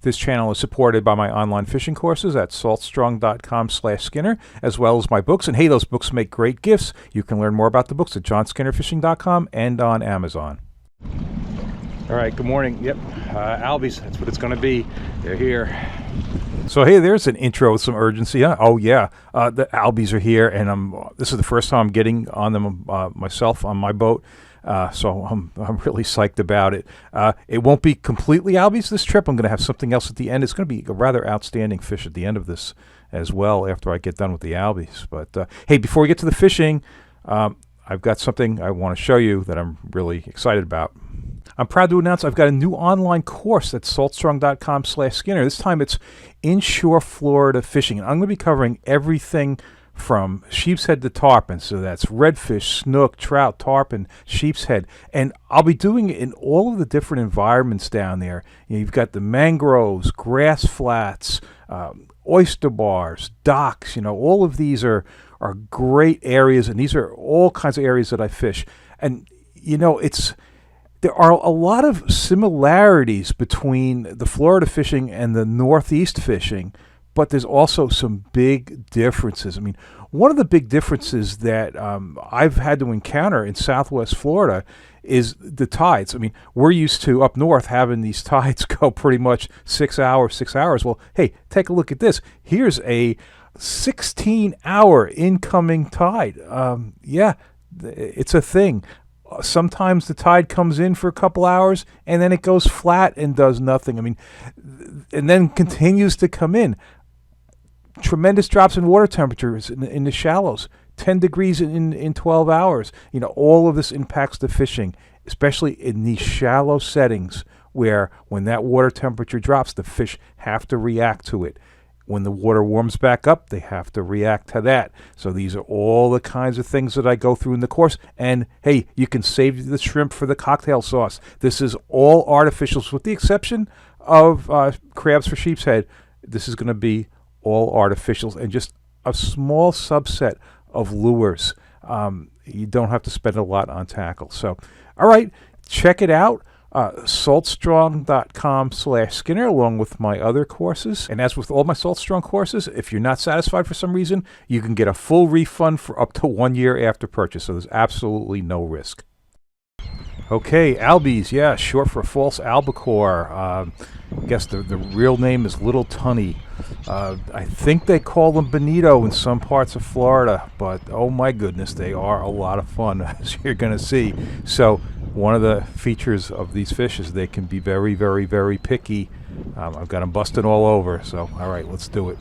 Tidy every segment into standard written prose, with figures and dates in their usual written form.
This channel is supported by my online fishing courses at saltstrong.com/Skinner, as well as my books. And hey, those books make great gifts. You can learn more about the books at johnskinnerfishing.com and on Amazon. All right, good morning. Yep, Albies, that's what it's going to be. They're here. So hey, there's an intro with some urgency. Huh? Oh yeah, the Albies are here, and this is the first time I'm getting on them myself on my boat. So I'm really psyched about it. It won't be completely Albies this trip. I'm going to have something else at the end. It's going to be a rather outstanding fish at the end of this as well after I get done with the Albies. But hey, before we get to the fishing, I've got something I want to show you that I'm really excited about. I'm proud to announce I've got a new online course at saltstrong.com/Skinner. This time it's inshore Florida fishing. And I'm going to be covering everything from sheep's head to tarpon. So that's redfish, snook, trout, tarpon, sheep's head. And I'll be doing it in all of the different environments down there. You've got the mangroves, grass flats, oyster bars, docks. All of these are great areas, and these are all kinds of areas that I fish. And, there are a lot of similarities between the Florida fishing and the Northeast fishing, but there's also some big differences. I mean, one of the big differences that I've had to encounter in Southwest Florida is the tides. I mean, we're used to up north having these tides go pretty much 6 hours. Well, hey, take a look at this. Here's a 16-hour incoming tide. Yeah, it's a thing. Sometimes the tide comes in for a couple hours and then it goes flat and does nothing. I mean, and then continues to come in. Tremendous drops in water temperatures in the shallows, 10 degrees in 12 hours. All of this impacts the fishing, especially in these shallow settings where when that water temperature drops, the fish have to react to it. When the water warms back up, they have to react to that. So these are all the kinds of things that I go through in the course. And hey, you can save the shrimp for the cocktail sauce. This is all artificials with the exception of crabs for sheep's head. This is going to be all artificials and just a small subset of lures. You don't have to spend a lot on tackle. So, all right, check it out. Saltstrong.com/Skinner, along with my other courses. And as with all my Saltstrong courses, if you're not satisfied for some reason, you can get a full refund for up to 1 year after purchase. So there's absolutely no risk. Okay, Albies, yeah, short for false albacore. I guess the real name is little tunny. I think they call them bonito in some parts of Florida, but oh my goodness, they are a lot of fun, as you're going to see. So one of the features of these fish is they can be very, very, very picky. I've got them busted all over, so all right, let's do it.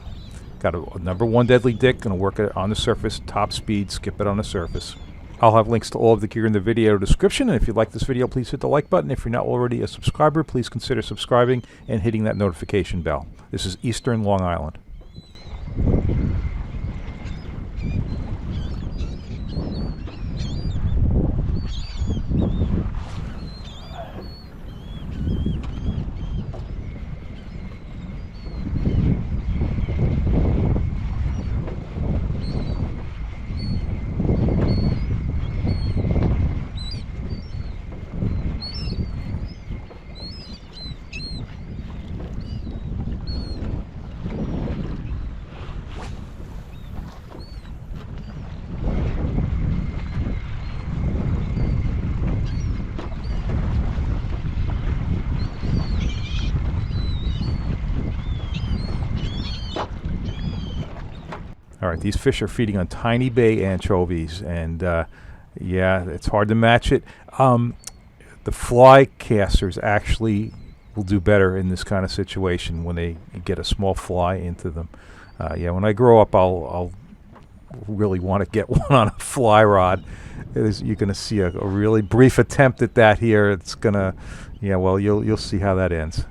Got a number 1 deadly dick, going to work it on the surface, top speed, skip it on the surface. I'll have links to all of the gear in the video description, and if you like this video, please hit the like button. If you're not already a subscriber, please consider subscribing and hitting that notification bell. This is Eastern Long Island. All right, these fish are feeding on tiny bay anchovies, and yeah, it's hard to match it. The fly casters actually will do better in this kind of situation when they get a small fly into them. Yeah, when I grow up, I'll really want to get one on a fly rod. You're going to see a really brief attempt at that here. It's going to, yeah, well, you'll see how that ends.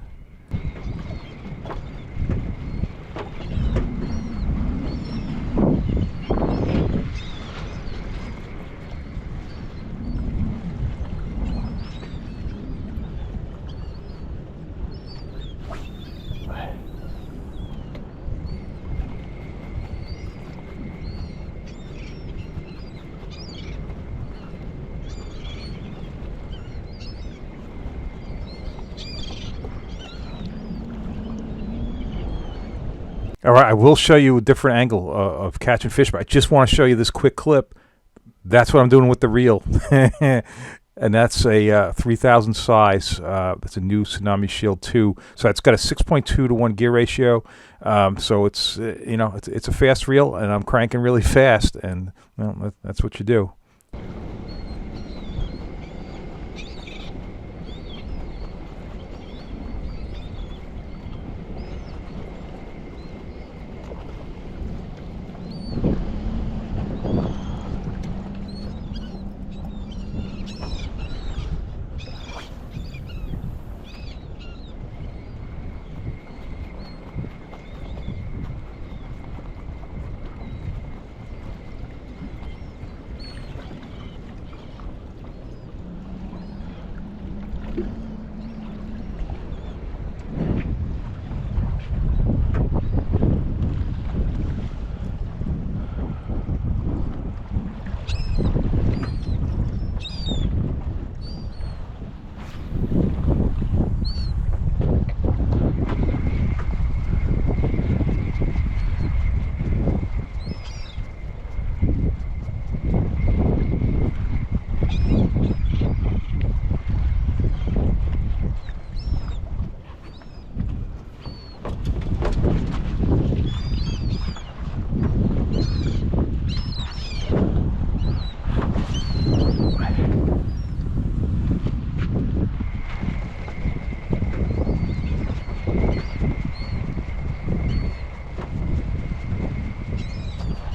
All right, I will show you a different angle of catching fish, but I just want to show you this quick clip. That's what I'm doing with the reel. And that's a 3000 size. That's a new Tsunami Shield 2. So it's got a 6.2 to 1 gear ratio. So it's it's a fast reel, and I'm cranking really fast, and well, that's what you do.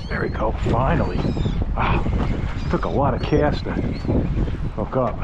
There we go, finally. Wow, took a lot of cast to hook up.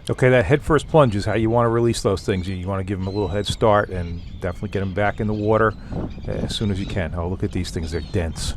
Okay, that head first plunge is how you want to release those things. You want to give them a little head start and definitely get them back in the water as soon as you can. Oh, look at these things. They're dense.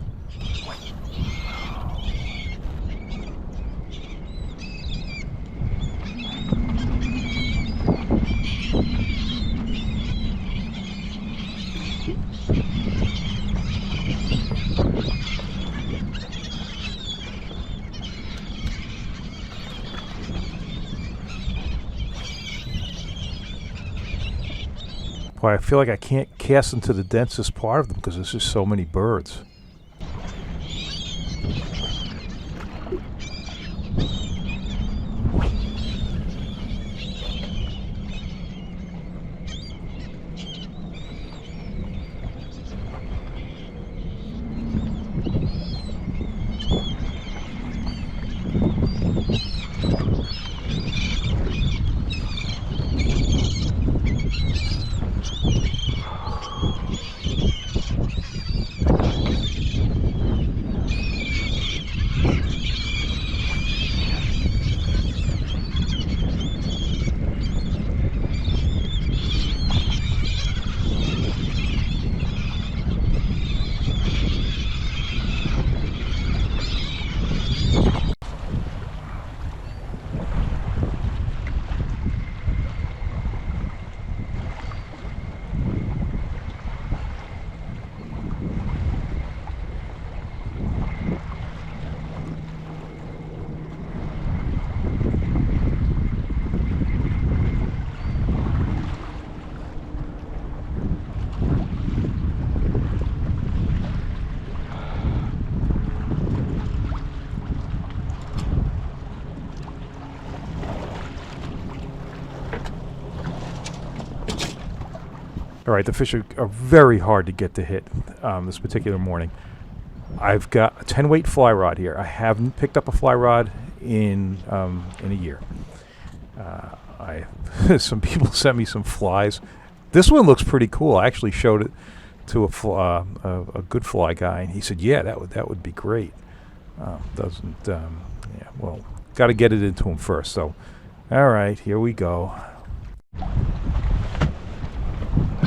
Boy, I feel like I can't cast into the densest part of them because there's just so many birds. All right, the fish are very hard to get to hit this particular morning. I've got a 10-weight fly rod here. I haven't picked up a fly rod in a year. Some people sent me some flies. This one looks pretty cool. I actually showed it to a good fly guy, and he said, "Yeah, that would be great." Well, got to get it into him first. So, all right, here we go.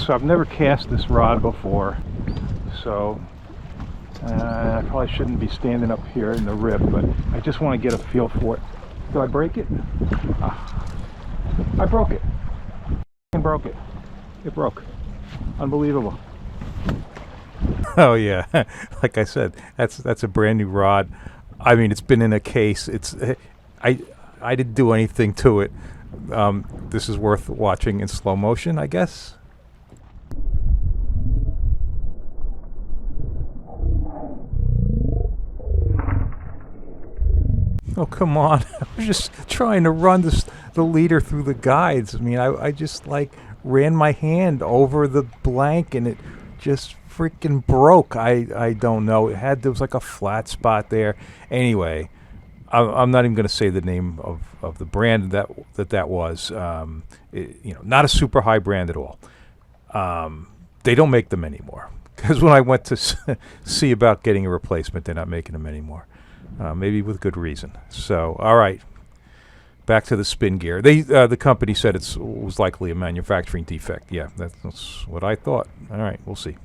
So I've never cast this rod before, so I probably shouldn't be standing up here in the rip, but I just want to get a feel for it. Did I break it? I broke it. I broke it. It broke. Unbelievable. Oh yeah, like I said, that's a brand new rod. I mean, it's been in a case. I didn't do anything to it. This is worth watching in slow motion, I guess. Oh, come on. I was just trying to run the leader through the guides. I mean, I just ran my hand over the blank and it just freaking broke. I don't know. There was like a flat spot there. Anyway, I'm not even going to say the name of the brand that was. Not a super high brand at all. They don't make them anymore. Because when I went to see about getting a replacement, they're not making them anymore. Maybe with good reason. So, all right, back to the spin gear. The company said it was likely a manufacturing defect. Yeah, that's what I thought. All right, we'll see.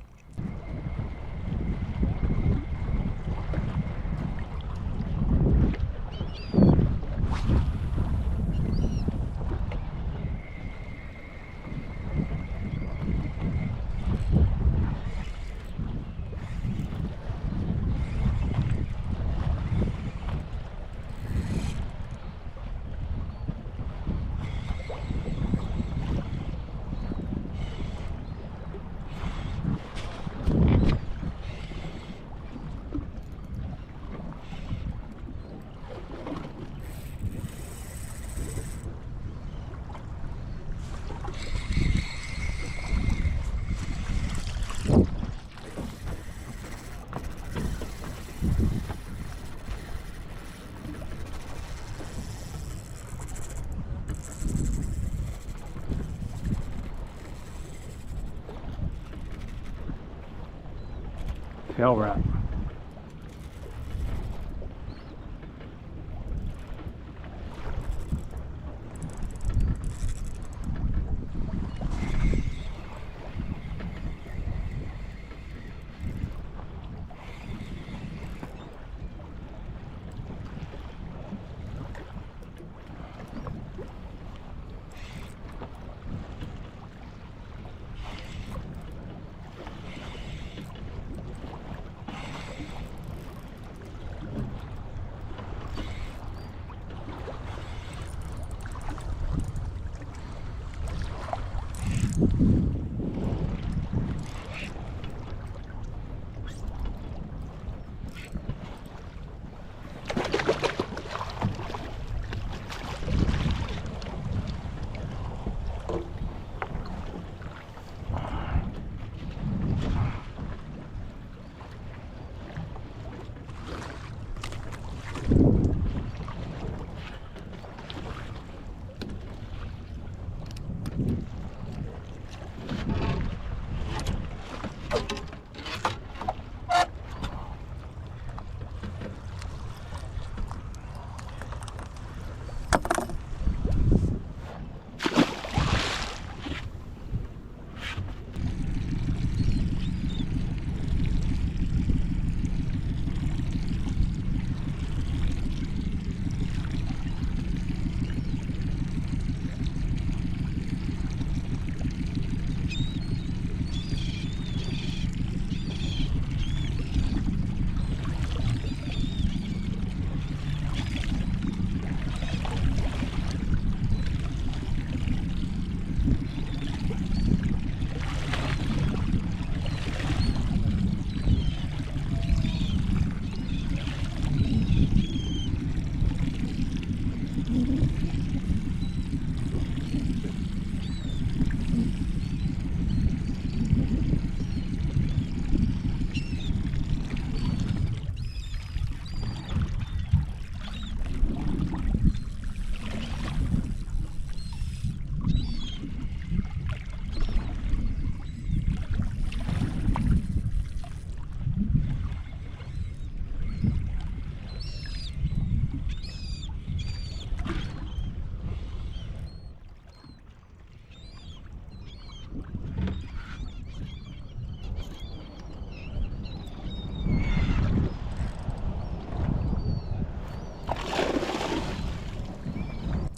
Tail wrap.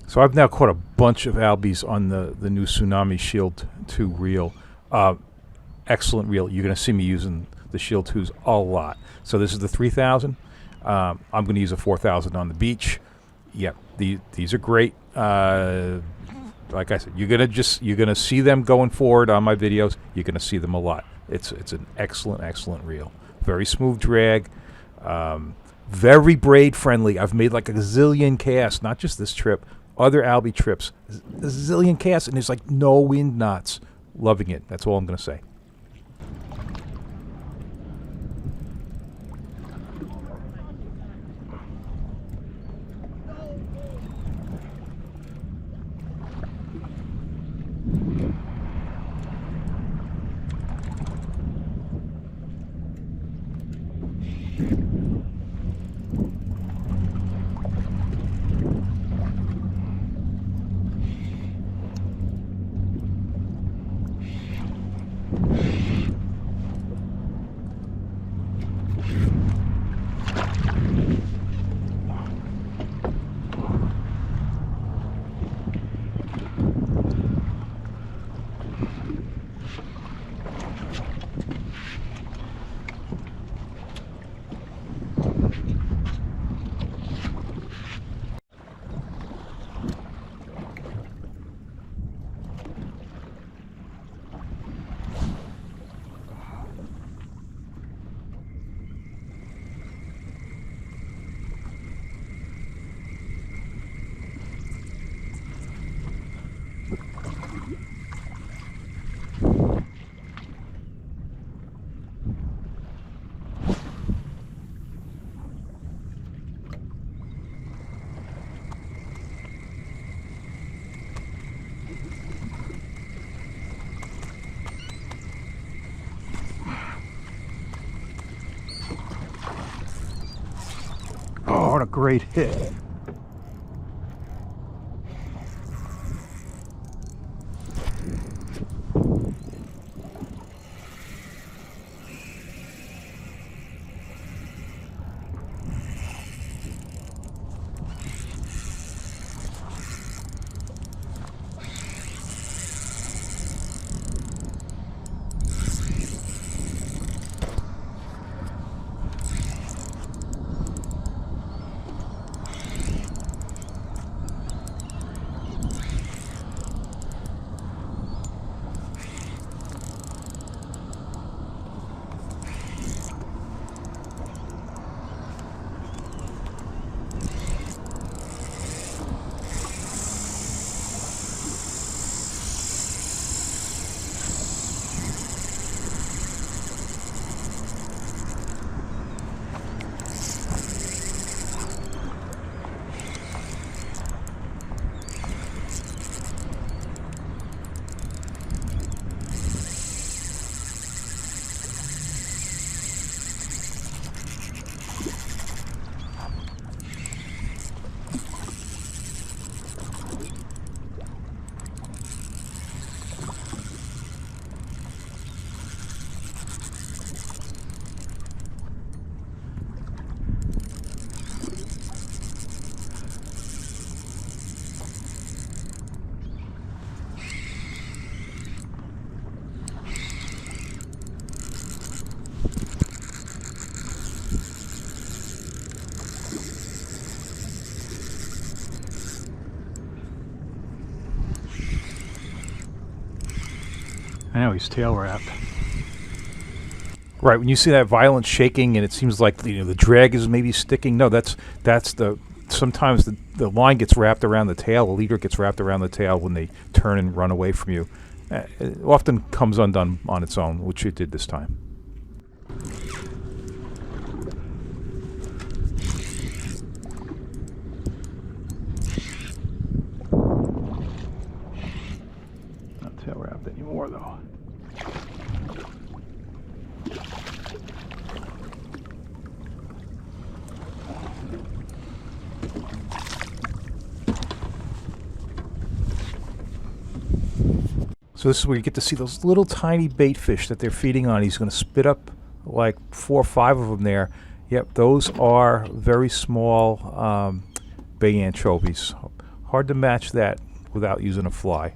So I've now caught a bunch of albies on the new Tsunami Shield 2 reel. Excellent reel. You're going to see me using the Shield 2s a lot. So this is the 3000. I'm going to use a 4000 on the beach. Yep, these are great. Like I said, you're gonna see them going forward on my videos. You're gonna see them a lot. It's an excellent reel. Very smooth drag. Very braid friendly. I've made like a gazillion casts, not just this trip, other Albie trips, a zillion casts, and there's like no wind knots. Loving it. That's all I'm gonna say. Oh, what a great hit. I know, he's tail wrapped. Right, when you see that violent shaking and it seems like the drag is maybe sticking. No, that's sometimes the line gets wrapped around the tail, the leader gets wrapped around the tail when they turn and run away from you. It often comes undone on its own, which it did this time. Not tail wrapped anymore though. So this is where you get to see those little tiny bait fish that they're feeding on. He's going to spit up like 4 or 5 of them there. Yep, those are very small bay anchovies. Hard to match that without using a fly.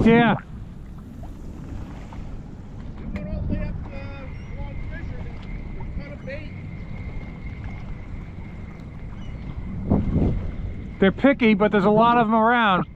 Yeah. They're picky, but there's a lot of them around.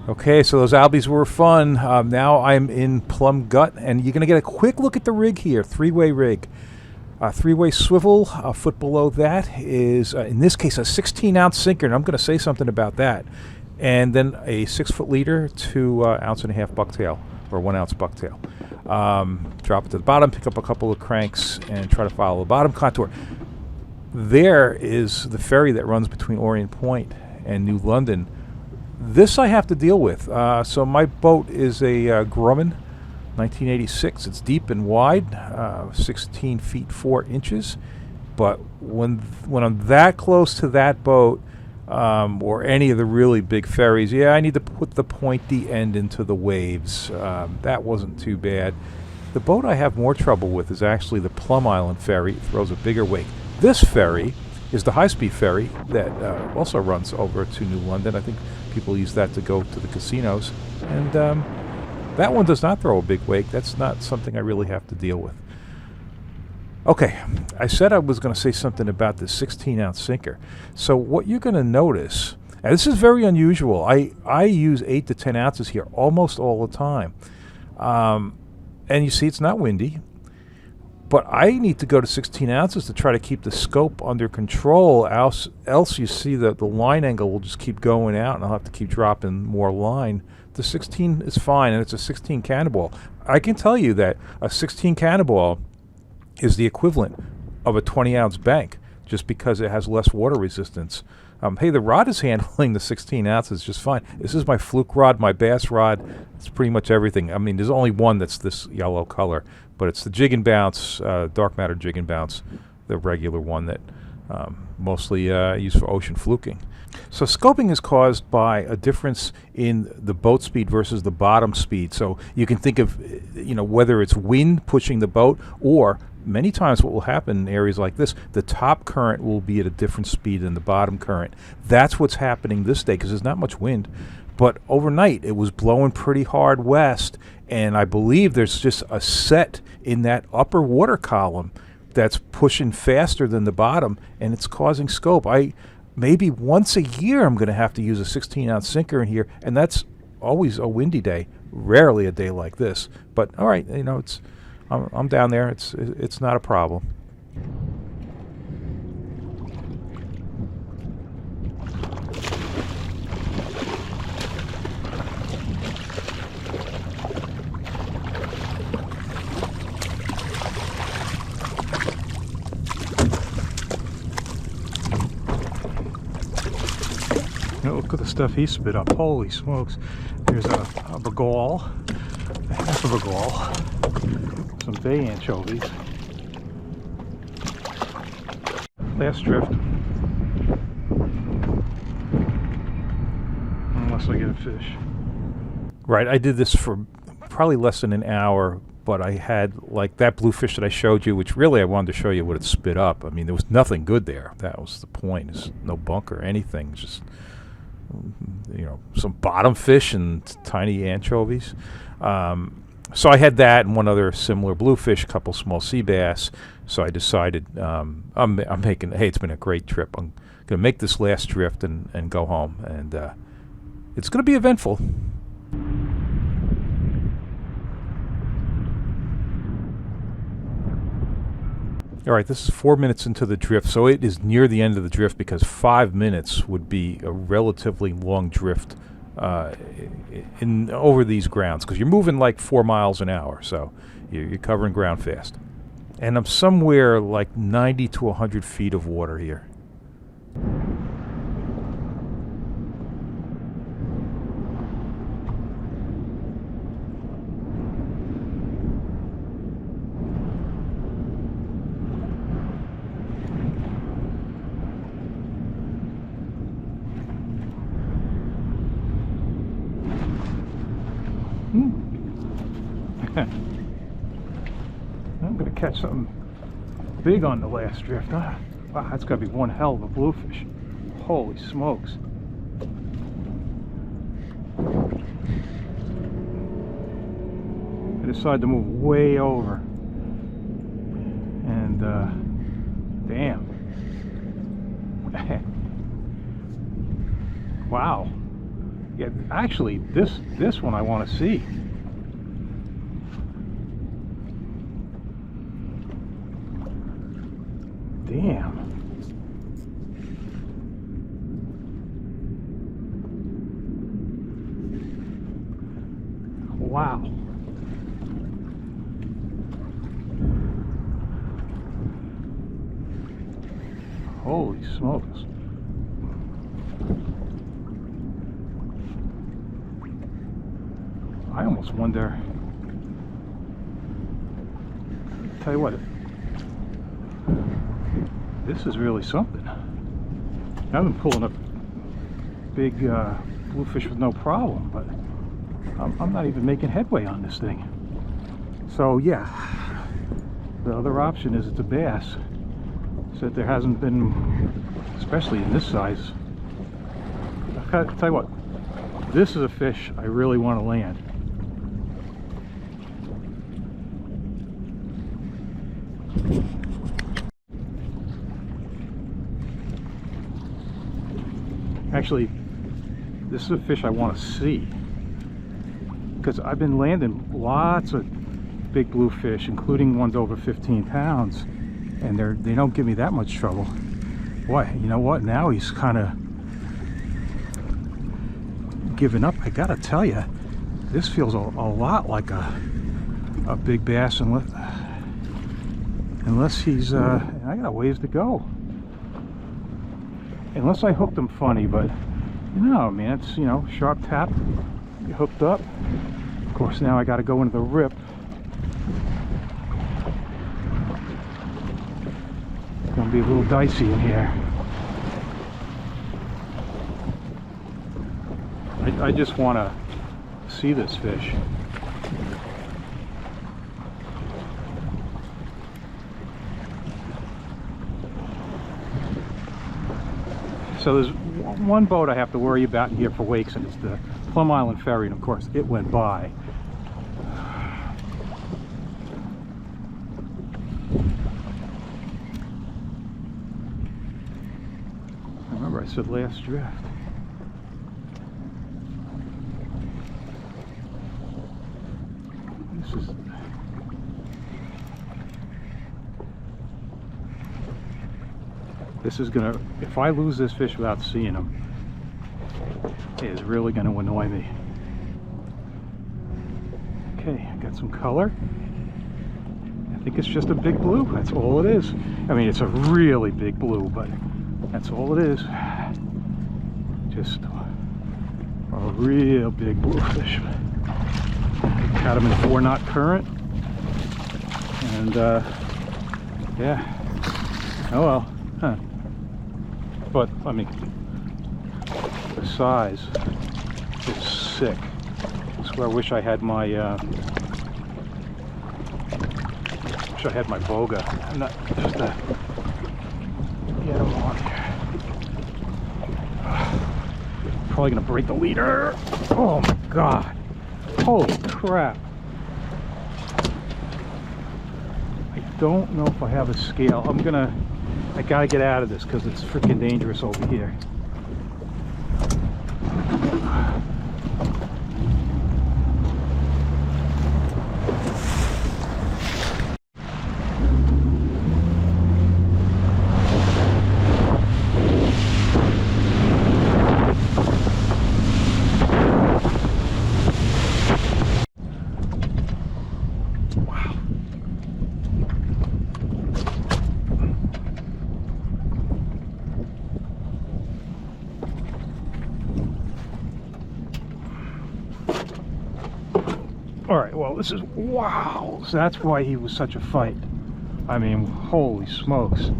Okay, so those Albies were fun. Now I'm in Plum Gut, and you're going to get a quick look at the rig here, three-way rig. Three-way swivel, a foot below that is, in this case, a 16-ounce sinker, and I'm going to say something about that. And then a 6-foot leader, 2.5 ounce bucktail, or 1 ounce bucktail. Drop it to the bottom, pick up a couple of cranks, and try to follow the bottom contour. There is the ferry that runs between Orient Point and New London. This I have to deal with. So my boat is a Grumman 1986. It's deep and wide, 16 feet 4 inches. But when I'm that close to that boat, or any of the really big ferries. Yeah, I need to put the pointy end into the waves. That wasn't too bad. The boat I have more trouble with is actually the Plum Island ferry. It throws a bigger wake. This ferry is the high-speed ferry that also runs over to New London. I think people use that to go to the casinos. And that one does not throw a big wake. That's not something I really have to deal with. Okay, I said I was going to say something about the 16-ounce sinker. So what you're going to notice, and this is very unusual, I use 8 to 10 ounces here almost all the time. And you see it's not windy, but I need to go to 16 ounces to try to keep the scope under control, else you see that the line angle will just keep going out and I'll have to keep dropping more line. The 16 is fine, and it's a 16 cannonball. I can tell you that a 16 cannonball is the equivalent of a 20-ounce bank, just because it has less water resistance. Hey, the rod is handling the 16 ounces just fine. This is my fluke rod, my bass rod. It's pretty much everything. I mean, there's only one that's this yellow color, but it's the jig and bounce, dark matter jig and bounce, the regular one that mostly used for ocean fluking. So scoping is caused by a difference in the boat speed versus the bottom speed. So you can think of, whether it's wind pushing the boat, or many times what will happen in areas like this, the top current will be at a different speed than the bottom current. That's what's happening this day because there's not much wind. But overnight it was blowing pretty hard west, and I believe there's just a set in that upper water column that's pushing faster than the bottom, and it's causing scope. Maybe once a year I'm going to have to use a 16-ounce sinker in here, and that's always a windy day, rarely a day like this. But all right, I'm down there. It's not a problem. Look at the stuff he spit up. Holy smokes. There's a bagall, half of a bagall, some bay anchovies. Last drift. Unless I get a fish. Right, I did this for probably less than an hour, but I had like that bluefish that I showed you, which really I wanted to show you what it spit up. I mean, there was nothing good there. That was the point. There's no bunker or anything. Just some bottom fish and tiny anchovies. So I had that and one other similar bluefish, a couple small sea bass. So I decided I'm making. Hey, it's been a great trip. I'm gonna make this last drift and go home, and it's gonna be eventful. All right, this is 4 minutes into the drift, so it is near the end of the drift because 5 minutes would be a relatively long drift over these grounds because you're moving like 4 miles an hour, so you're covering ground fast. And I'm somewhere like 90 to 100 feet of water here. I'm going to catch something big on the last drift. Wow, that's got to be one hell of a bluefish. Holy smokes. I decided to move way over. And, damn. Wow. Yeah, actually, this one I want to see. Damn. Wow. Holy smokes. I almost wonder. Tell you what. This is really something. I've been pulling up big bluefish with no problem, but I'm not even making headway on this thing. So yeah, the other option is it's a bass. So there hasn't been, especially in this size. I'll tell you what, this is a fish I really want to land. Actually, this is a fish I want to see, because I've been landing lots of big bluefish, including ones over 15 pounds, and they don't give me that much trouble. Boy, you know what? Now he's kind of giving up. I gotta tell you, this feels a lot like a big bass, unless he's. I got a ways to go. Unless I hooked him funny, but no, man, it's, you know, sharp tap, you hooked up. Of course, now I got to go into the rip. It's gonna be a little dicey in here. I just want to see this fish. So there's one boat I have to worry about in here for wakes, and it's the Plum Island Ferry, and of course it went by. Remember I said last drift. This is gonna, if I lose this fish without seeing him, it is really gonna annoy me. Okay, I got some color. I think it's just a big blue, that's all it is. I mean, it's a really big blue, but that's all it is. Just a real big bluefish. Caught him in a 4-knot current, and yeah, oh well. Huh. But I mean, the size is sick. That's where I wish I had my boga. I'm not just to get him on here. Probably gonna break the leader. Oh my god! Holy crap! I don't know if I have a scale. I gotta get out of this because it's freaking dangerous over here. Alright, well, this is, wow, so that's why he was such a fight. I mean, holy smokes.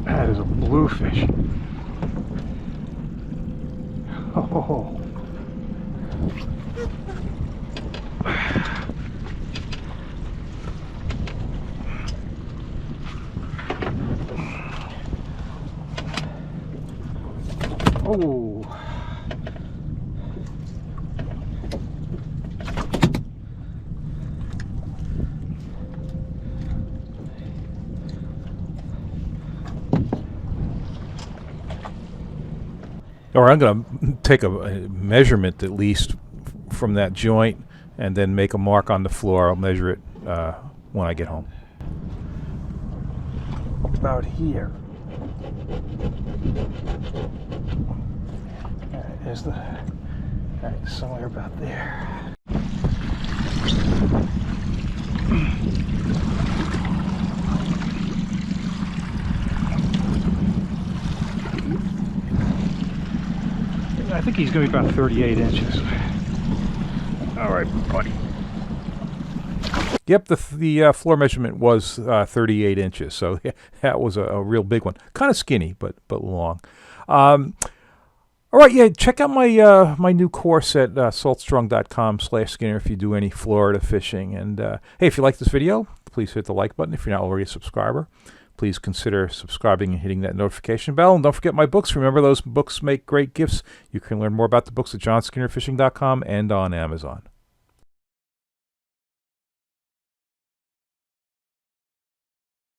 That is a bluefish. Oh. Oh. Or I'm going to take a measurement at least from that joint and then make a mark on the floor. I'll measure it when I get home. About here. There's the, somewhere about there. I think he's going to be about 38 inches. All right, buddy. Yep, the floor measurement was 38 inches, so that was a real big one. Kind of skinny, but long. All right, yeah, check out my my new course at saltstrong.com/Skinner if you do any Florida fishing. And hey, if you like this video, please hit the like button. If you're not already a subscriber, please consider subscribing and hitting that notification bell. And don't forget my books. Remember, those books make great gifts. You can learn more about the books at johnskinnerfishing.com and on Amazon.